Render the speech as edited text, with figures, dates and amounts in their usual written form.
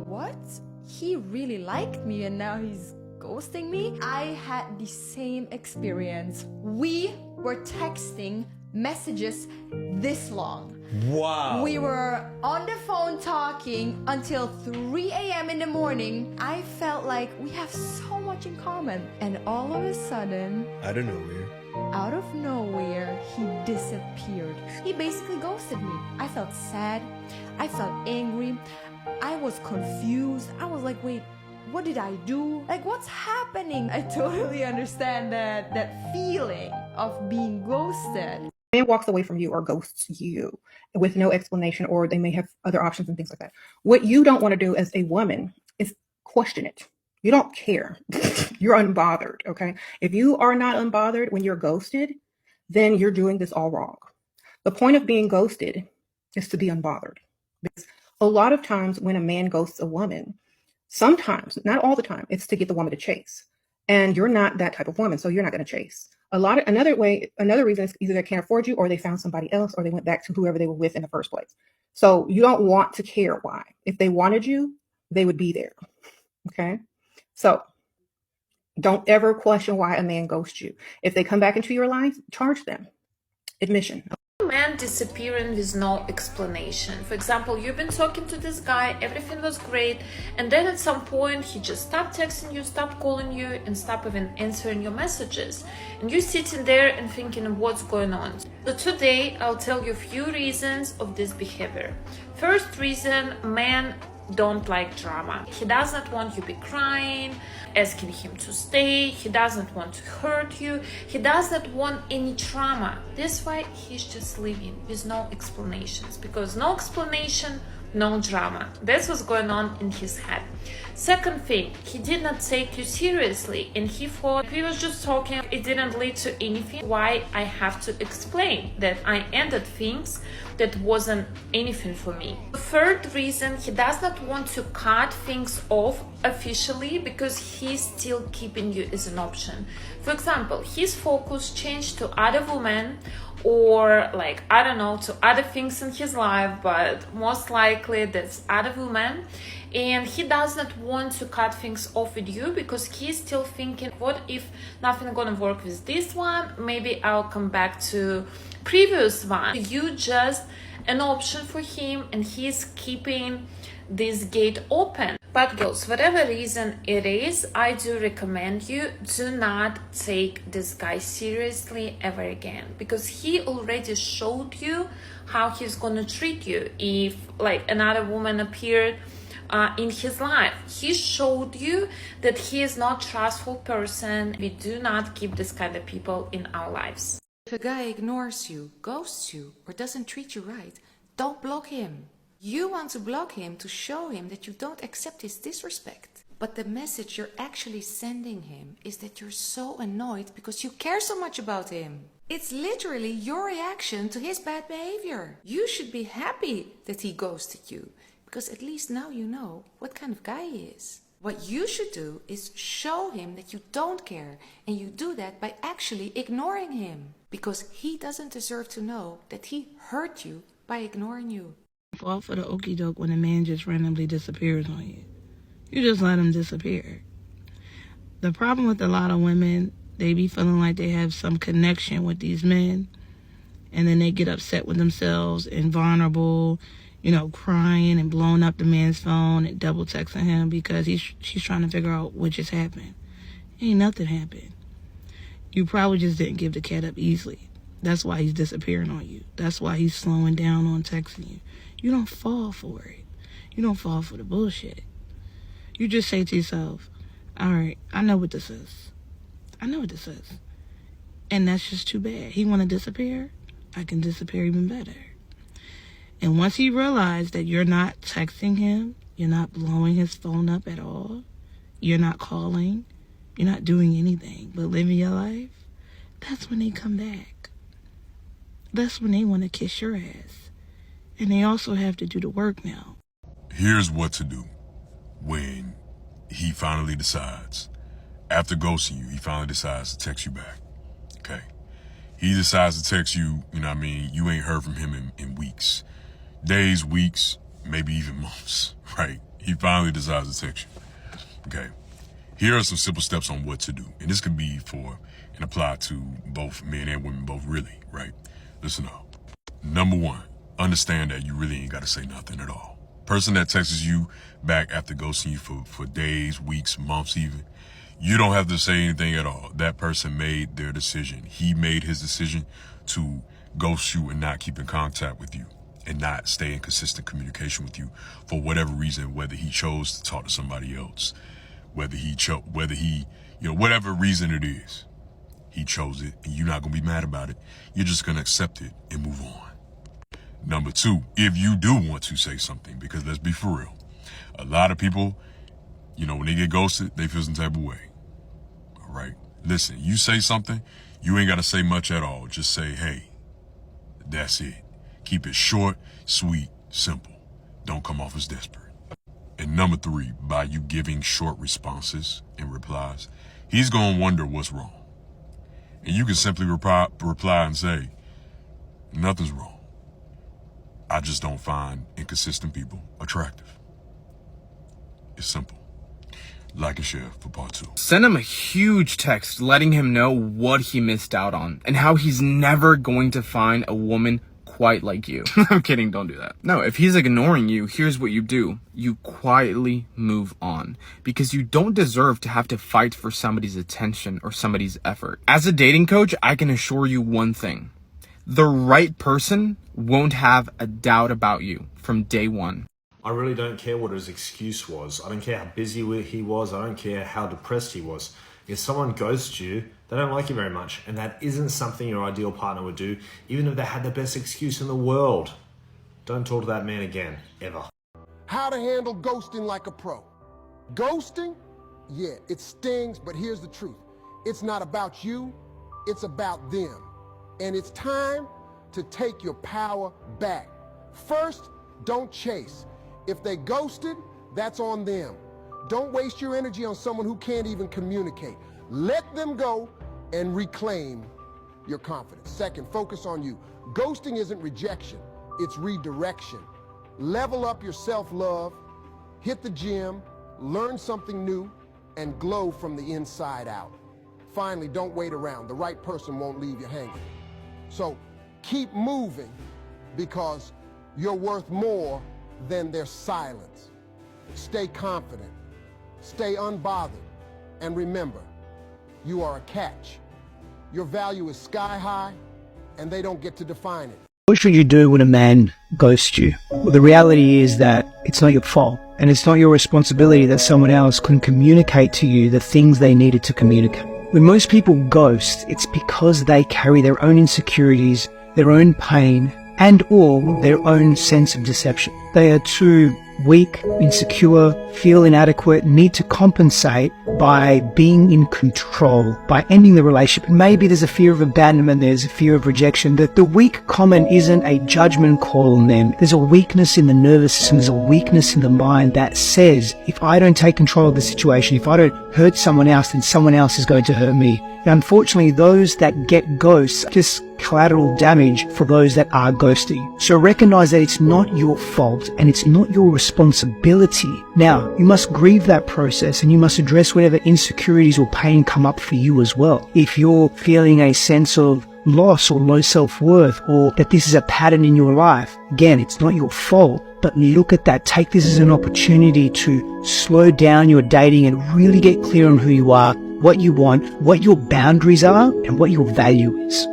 What? He really liked me and now he's ghosting me? I had the same experience. We were texting messages this long. Wow. We were on the phone talking until 3 a.m. in the morning. I felt like we have so much in common. And all of a sudden, Out of nowhere, he disappeared. He basically ghosted me. I felt sad. I felt angry. I was confused. I was like, wait, what did I do? Like, what's happening? I totally understand that feeling of being ghosted. Man walks away from you or ghosts you with no explanation, or they may have other options and things like that. What you don't want to do as a woman is question it. You don't care. You're unbothered, okay? If you are not unbothered when you're ghosted, then you're doing this all wrong. The point of being ghosted is to be unbothered. Because a lot of times when a man ghosts a woman, sometimes, not all the time, it's to get the woman to chase. And you're not that type of woman, so you're not going to chase. Another reason is either they can't afford you, or they found somebody else, or they went back to whoever they were with in the first place. So you don't want to care why. If they wanted you, they would be there. Okay? So don't ever question why a man ghosts you. If they come back into your life, charge them. Admission. Man disappearing with no explanation. For example, you've been talking to this guy, everything was great, and then at some point he just stopped texting you, stopped calling you, and stopped even answering your messages. And you're sitting there and thinking, what's going on? So today I'll tell you a few reasons of this behavior. First reason, men don't like drama. He doesn't want you to be crying, asking him to stay. He doesn't want to hurt you. He doesn't want any drama. That's why he's just leaving with no explanations, because no explanation, no drama. That's what's going on in his head. Second thing, he did not take you seriously and he thought we was just talking, it didn't lead to anything. Why I have to explain that I ended things that wasn't anything for me. The third reason, he does not want to cut things off officially because he's still keeping you as an option. For example, his focus changed to other women, or like, I don't know, to other things in his life, but most likely that's other women. And he does not want to cut things off with you because he's still thinking, what if nothing gonna work with this one? Maybe I'll come back to previous one. You just an option for him and he's keeping this gate open. But girls, whatever reason it is, I do recommend you do not take this guy seriously ever again, because he already showed you how he's gonna treat you if like another woman appeared in his life. He showed you that he is not a trustful person. We do not keep this kind of people in our lives. If a guy ignores you, ghosts you, or doesn't treat you right, don't block him. You want to block him to show him that you don't accept his disrespect. But the message you're actually sending him is that you're so annoyed because you care so much about him. It's literally your reaction to his bad behavior. You should be happy that he ghosted you, because at least now you know what kind of guy he is. What you should do is show him that you don't care, and you do that by actually ignoring him, because he doesn't deserve to know that he hurt you by ignoring you. Fall for the okie doke when a man just randomly disappears on you. You just let him disappear. The problem with a lot of women, they be feeling like they have some connection with these men, and then they get upset with themselves and vulnerable, you know, crying and blowing up the man's phone and double texting him because she's trying to figure out what just happened. Ain't nothing happened. You probably just didn't give the cat up easily. That's why he's disappearing on you. That's why he's slowing down on texting you. You don't fall for it. You don't fall for the bullshit. You just say to yourself, all right, I know what this is. I know what this is. And that's just too bad. He want to disappear? I can disappear even better. And once he realizes that you're not texting him, you're not blowing his phone up at all, you're not calling, you're not doing anything but living your life, that's when they come back. That's when they want to kiss your ass. And they also have to do the work now. Here's what to do when he finally decides, after ghosting you, he finally decides to text you back, okay? He decides to text you, you know what I mean? You ain't heard from him in weeks. Days, weeks, maybe even months, right? He finally decides to text you. Okay. Here are some simple steps on what to do. And this can be for and apply to both men and women, both really, right? Listen up. Number one, understand that you really ain't got to say nothing at all. Person that texts you back after ghosting you for days, weeks, months even, you don't have to say anything at all. That person made their decision. He made his decision to ghost you and not keep in contact with you and not stay in consistent communication with you for whatever reason, whether he chose to talk to somebody else, whether he, whatever reason it is, he chose it, and you're not going to be mad about it. You're just going to accept it and move on. Number two, if you do want to say something, because let's be for real, a lot of people, when they get ghosted, they feel some type of way. All right. Listen, you say something, you ain't got to say much at all. Just say, hey, that's it. Keep it short, sweet, simple. Don't come off as desperate. And number three, by you giving short responses and replies, he's going to wonder what's wrong. And you can simply reply and say, nothing's wrong. I just don't find inconsistent people attractive. It's simple. Like and share for part 2. Send him a huge text letting him know what he missed out on and how he's never going to find a woman quite like you. I'm kidding, don't do that. No, if he's ignoring you, here's what you do. You quietly move on because you don't deserve to have to fight for somebody's attention or somebody's effort. As a dating coach, I can assure you one thing. The right person won't have a doubt about you from day one. I really don't care what his excuse was. I don't care how busy he was. I don't care how depressed he was. If someone ghosts you, they don't like you very much. And that isn't something your ideal partner would do, even if they had the best excuse in the world. Don't talk to that man again, ever. How to handle ghosting like a pro. Ghosting? Yeah, it stings, but here's the truth. It's not about you, it's about them. And it's time to take your power back. First, don't chase. If they ghosted, that's on them. Don't waste your energy on someone who can't even communicate. Let them go and reclaim your confidence. Second, focus on you. Ghosting isn't rejection, it's redirection. Level up your self-love, hit the gym, learn something new, and glow from the inside out. Finally, don't wait around. The right person won't leave you hanging. So keep moving because you're worth more than their silence. Stay confident, stay unbothered, and remember, you are a catch. Your value is sky high, and they don't get to define it. What should you do when a man ghosts you? Well, the reality is that it's not your fault, and it's not your responsibility that someone else couldn't communicate to you the things they needed to communicate. When most people ghost, it's because they carry their own insecurities, their own pain, and or their own sense of deception. They are too weak, insecure, feel inadequate, need to compensate by being in control, by ending the relationship. Maybe there's a fear of abandonment, there's a fear of rejection. That the weak comment isn't a judgment call on them. There's a weakness in the nervous system, there's a weakness in the mind that says, if I don't take control of the situation, if I don't hurt someone else, then someone else is going to hurt me. And unfortunately, those that get ghosts just collateral damage for those that are ghosting. So recognize that it's not your fault and it's not your responsibility. Now, you must grieve that process and you must address whatever insecurities or pain come up for you as well. If you're feeling a sense of loss or low self-worth, or that this is a pattern in your life, again, it's not your fault, but look at that. Take this as an opportunity to slow down your dating and really get clear on who you are, what you want, what your boundaries are, and what your value is.